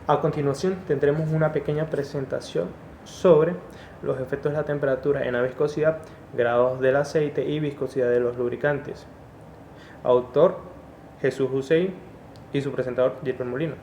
A continuación tendremos una pequeña presentación sobre los efectos de la temperatura en la viscosidad, grados del aceite y viscosidad de los lubricantes. Autor Jesús Hussein y su presentador Gilbert Molina.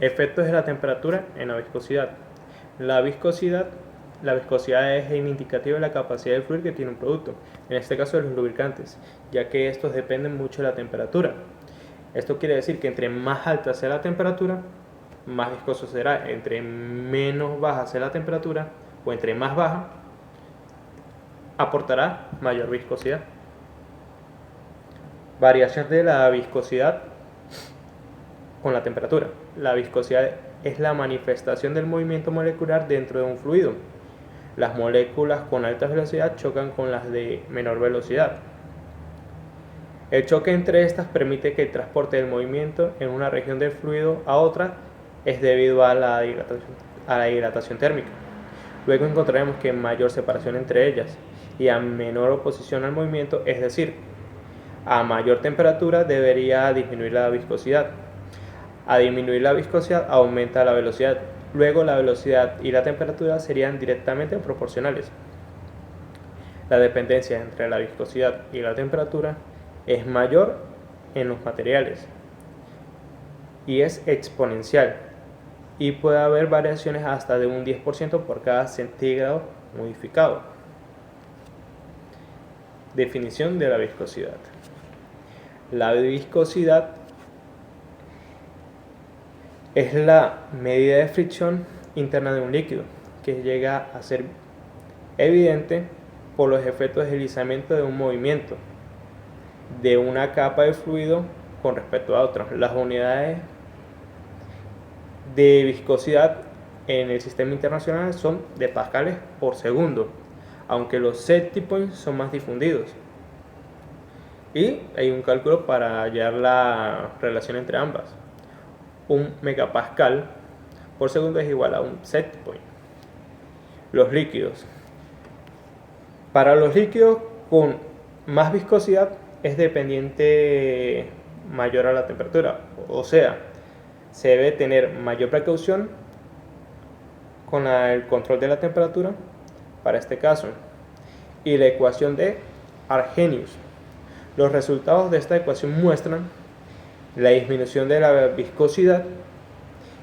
Efectos de la temperatura en la viscosidad. La viscosidad es el indicativo de la capacidad de fluir que tiene un producto, en este caso de los lubricantes, ya que estos dependen mucho de la temperatura. Esto quiere decir que entre más alta sea la temperatura, más viscoso será. Entre menos baja sea la temperatura, o entre más baja, aportará mayor viscosidad. Variación de la viscosidad con la temperatura. La viscosidad es la manifestación del movimiento molecular dentro de un fluido. Las moléculas con alta velocidad chocan con las de menor velocidad. El choque entre estas permite que el transporte del movimiento en una región del fluido a otra es debido a la dilatación térmica. Luego encontraremos que hay mayor separación entre ellas y a menor oposición al movimiento, es decir, a mayor temperatura debería disminuir la viscosidad. A disminuir la viscosidad aumenta la velocidad. Luego la velocidad y la temperatura serían directamente proporcionales. La dependencia entre la viscosidad y la temperatura es mayor en los materiales y es exponencial, y puede haber variaciones hasta de un 10% por cada centígrado modificado. Definición de la viscosidad. La viscosidad es la medida de fricción interna de un líquido que llega a ser evidente por los efectos de deslizamiento de un movimiento de una capa de fluido con respecto a otra. Las unidades de viscosidad en el sistema internacional son de pascales por segundo, aunque los set points son más difundidos. Y hay un cálculo para hallar la relación entre ambas. Un megapascal por segundo es igual a un set point. Los líquidos. Para los líquidos con más viscosidad es dependiente mayor a la temperatura, o sea, se debe tener mayor precaución con el control de la temperatura para este caso. Y la ecuación de Arrhenius. Los resultados de esta ecuación muestran la disminución de la viscosidad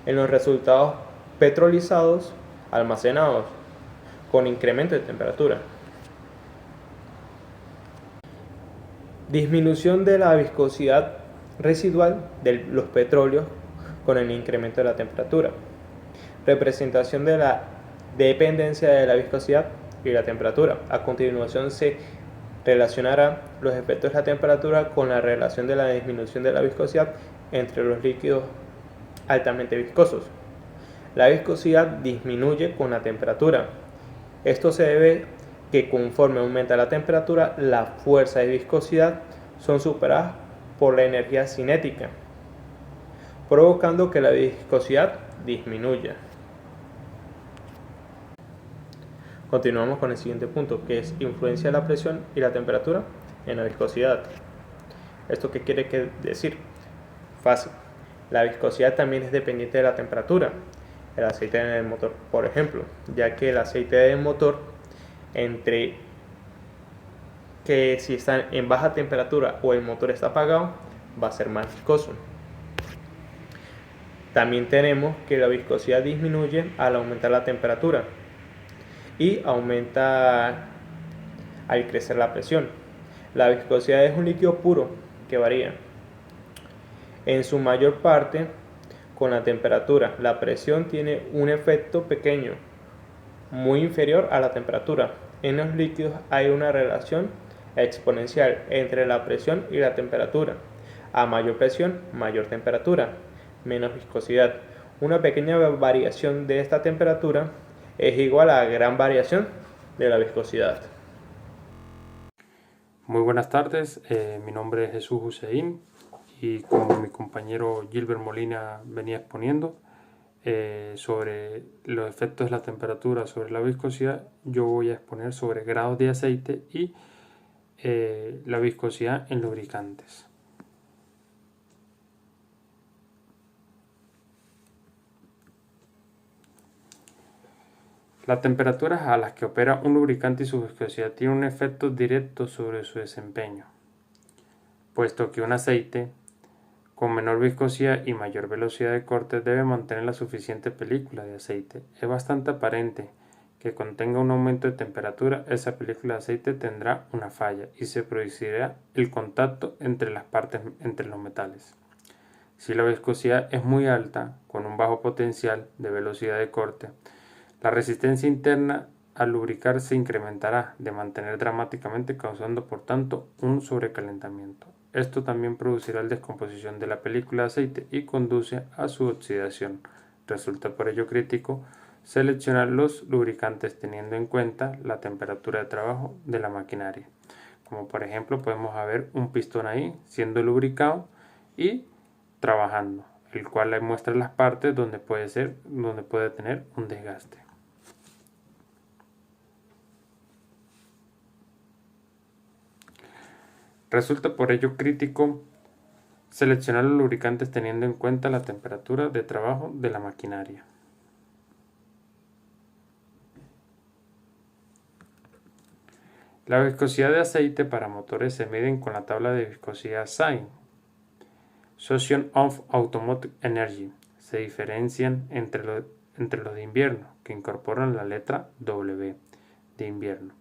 en los resultados petrolizados almacenados con incremento de temperatura. Disminución de la viscosidad residual de los petróleos con el incremento de la temperatura. Representación de la dependencia de la viscosidad y la temperatura. A continuación se relacionará los efectos de la temperatura con la relación de la disminución de la viscosidad entre los líquidos altamente viscosos. La viscosidad disminuye con la temperatura. Esto se debe que conforme aumenta la temperatura, la fuerza de viscosidad son superadas por la energía cinética, provocando que la viscosidad disminuya. Continuamos con el siguiente punto, que es influencia de la presión y la temperatura en la viscosidad. ¿Esto qué quiere decir? Fácil. La viscosidad también es dependiente de la temperatura. El aceite en el motor, por ejemplo, ya que el aceite del motor, entre que si está en baja temperatura o el motor está apagado, va a ser más viscoso. También tenemos que la viscosidad disminuye al aumentar la temperatura y aumenta al crecer la presión. La viscosidad es un líquido puro que varía en su mayor parte con la temperatura. La presión tiene un efecto pequeño, muy inferior a la temperatura. En los líquidos hay una relación exponencial entre la presión y la temperatura. A mayor presión, mayor temperatura, menos viscosidad. Una pequeña variación de esta temperatura es igual a gran variación de la viscosidad. Muy buenas tardes, mi nombre es Jesús Hussein y como mi compañero Gilbert Molina venía exponiendo sobre los efectos de la temperatura sobre la viscosidad, yo voy a exponer sobre grados de aceite y la viscosidad en lubricantes. Las temperaturas a las que opera un lubricante y su viscosidad tienen un efecto directo sobre su desempeño, puesto que un aceite con menor viscosidad y mayor velocidad de corte debe mantener la suficiente película de aceite. Es bastante aparente que contenga un aumento de temperatura, esa película de aceite tendrá una falla y se producirá el contacto entre las partes entre los metales. Si la viscosidad es muy alta, con un bajo potencial de velocidad de corte, la resistencia interna al lubricar se incrementará de manera dramáticamente, causando por tanto un sobrecalentamiento. Esto también producirá la descomposición de la película de aceite y conduce a su oxidación. Resulta por ello crítico seleccionar los lubricantes teniendo en cuenta la temperatura de trabajo de la maquinaria. Como por ejemplo podemos ver un pistón ahí siendo lubricado y trabajando, el cual le muestra las partes donde puede tener un desgaste. Resulta por ello crítico seleccionar los lubricantes teniendo en cuenta la temperatura de trabajo de la maquinaria. La viscosidad de aceite para motores se miden con la tabla de viscosidad SAE, Association of Automotive Energy. Se diferencian entre los de invierno, que incorporan la letra W de invierno,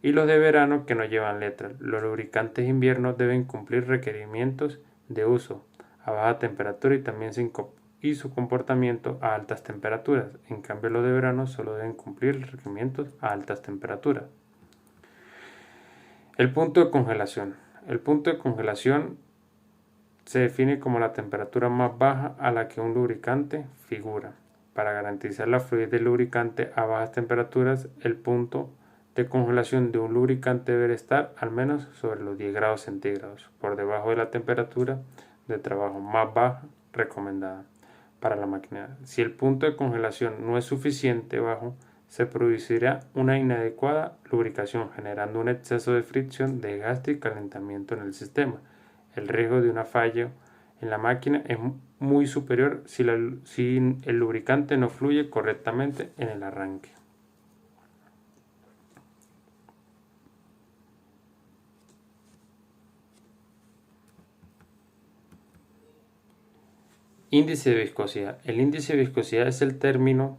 y los de verano, que no llevan letra. Los lubricantes de invierno deben cumplir requerimientos de uso a baja temperatura y también su comportamiento a altas temperaturas. En cambio, los de verano solo deben cumplir requerimientos a altas temperaturas. El punto de congelación. El punto de congelación se define como la temperatura más baja a la que un lubricante figura. Para garantizar la fluidez del lubricante a bajas temperaturas, el punto de congelación de un lubricante debe estar al menos sobre los 10 grados centígrados, por debajo de la temperatura de trabajo más baja recomendada para la máquina. Si el punto de congelación no es suficiente bajo, se producirá una inadecuada lubricación, generando un exceso de fricción, desgaste y calentamiento en el sistema. El riesgo de una falla en la máquina es muy superior si el lubricante no fluye correctamente en el arranque. Índice de viscosidad. El índice de viscosidad es el término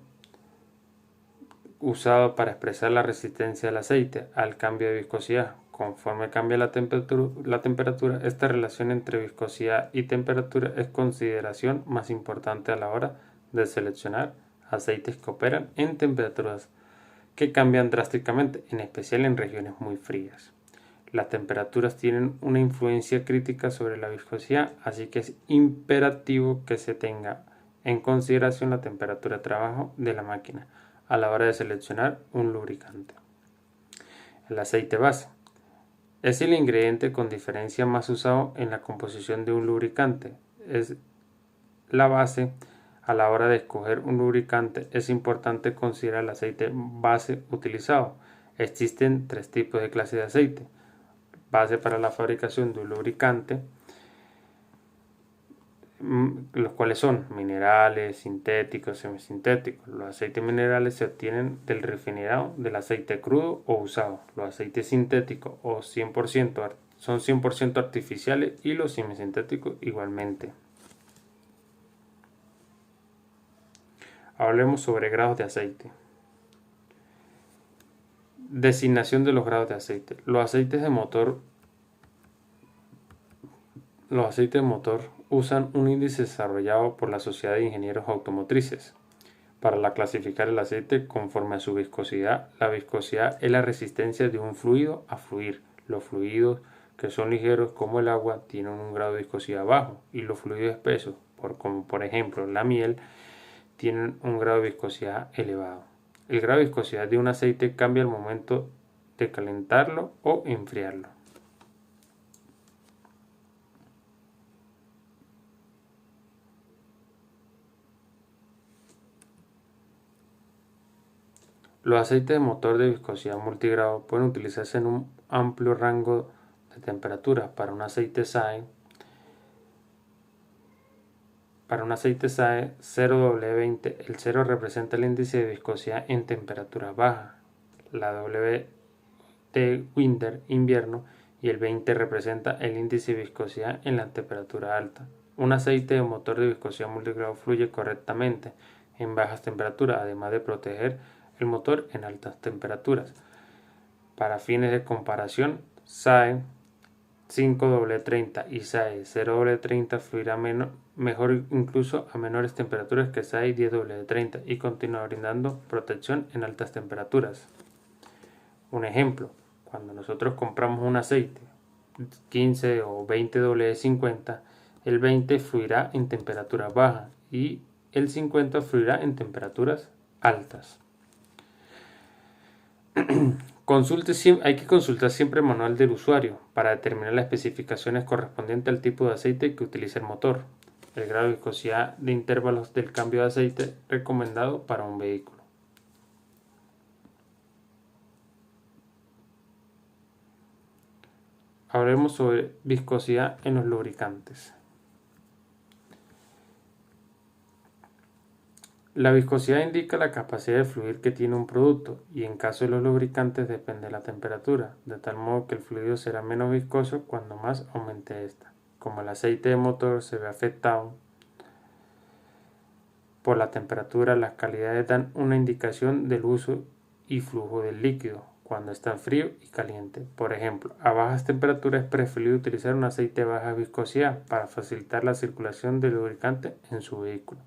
usado para expresar la resistencia del aceite al cambio de viscosidad. Conforme cambia la temperatura, esta relación entre viscosidad y temperatura es consideración más importante a la hora de seleccionar aceites que operan en temperaturas que cambian drásticamente, en especial en regiones muy frías. Las temperaturas tienen una influencia crítica sobre la viscosidad, así que es imperativo que se tenga en consideración la temperatura de trabajo de la máquina a la hora de seleccionar un lubricante. El aceite base es el ingrediente con diferencia más usado en la composición de un lubricante. Es la base. A la hora de escoger un lubricante es importante considerar el aceite base utilizado. Existen tres tipos de clase de aceite. Base para la fabricación de un lubricante, los cuales son minerales, sintéticos, semisintéticos. Los aceites minerales se obtienen del refinado del aceite crudo o usado. Los aceites sintéticos o 100% son 100% artificiales y los semisintéticos igualmente. Hablemos sobre grados de aceite. Designación de los grados de aceite. Los aceites de motor usan un índice desarrollado por la Sociedad de Ingenieros Automotrices para clasificar el aceite conforme a su viscosidad. La viscosidad es la resistencia de un fluido a fluir. Los fluidos que son ligeros como el agua tienen un grado de viscosidad bajo y los fluidos espesos, como por ejemplo la miel, tienen un grado de viscosidad elevado. El grado de viscosidad de un aceite cambia al momento de calentarlo o enfriarlo. Los aceites de motor de viscosidad multigrado pueden utilizarse en un amplio rango de temperaturas. Para un aceite SAE, Para un aceite SAE 0W20, el 0 representa el índice de viscosidad en temperatura baja, la W de winter, invierno, y el 20 representa el índice de viscosidad en la temperatura alta. Un aceite de motor de viscosidad multigrado fluye correctamente en bajas temperaturas, además de proteger el motor en altas temperaturas. Para fines de comparación, SAE 5W30 y SAE 0W30 fluirá mejor incluso a menores temperaturas que SAE 10W30 y continúa brindando protección en altas temperaturas. Un ejemplo, cuando nosotros compramos un aceite 15 o 20W50, el 20 fluirá en temperaturas bajas y el 50 fluirá en temperaturas altas. Hay que consultar siempre el manual del usuario para determinar las especificaciones correspondientes al tipo de aceite que utiliza el motor, el grado de viscosidad de intervalos del cambio de aceite recomendado para un vehículo. Hablemos sobre viscosidad en los lubricantes. La viscosidad indica la capacidad de fluir que tiene un producto y en caso de los lubricantes depende de la temperatura, de tal modo que el fluido será menos viscoso cuando más aumente esta. Como el aceite de motor se ve afectado por la temperatura, las calidades dan una indicación del uso y flujo del líquido cuando está frío y caliente. Por ejemplo, a bajas temperaturas es preferible utilizar un aceite de baja viscosidad para facilitar la circulación del lubricante en su vehículo.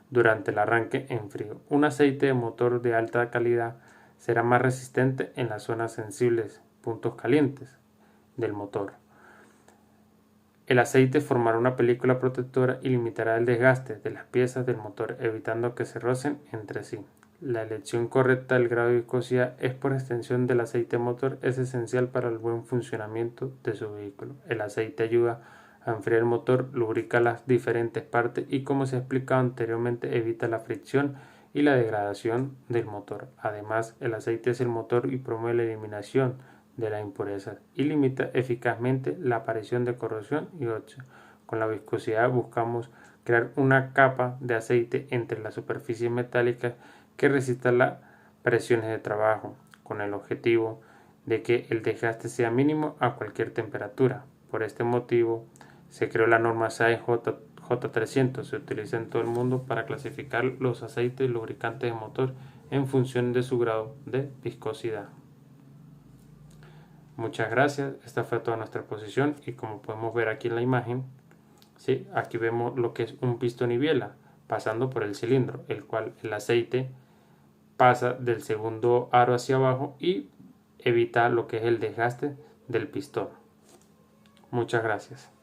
Durante el arranque en frío, un aceite de motor de alta calidad será más resistente en las zonas sensibles, puntos calientes del motor. El aceite formará una película protectora y limitará el desgaste de las piezas del motor, evitando que se rocen entre sí. La elección correcta del grado de viscosidad es por extensión del aceite motor es esencial para el buen funcionamiento de su vehículo. El aceite ayuda a enfriar el motor, lubrica las diferentes partes y, como se ha explicado anteriormente, evita la fricción y la degradación del motor. Además, el aceite es el motor y promueve la eliminación de las impurezas y limita eficazmente la aparición de corrosión y óxido. Con la viscosidad buscamos crear una capa de aceite entre las superficies metálicas que resista las presiones de trabajo, con el objetivo de que el desgaste sea mínimo a cualquier temperatura. Por este motivo, se creó la norma SAE J300. Se utiliza en todo el mundo para clasificar los aceites y lubricantes de motor en función de su grado de viscosidad. Muchas gracias. Esta fue toda nuestra exposición y como podemos ver aquí en la imagen, ¿sí? Aquí vemos lo que es un pistón y biela pasando por el cilindro, el cual el aceite pasa del segundo aro hacia abajo y evita lo que es el desgaste del pistón. Muchas gracias.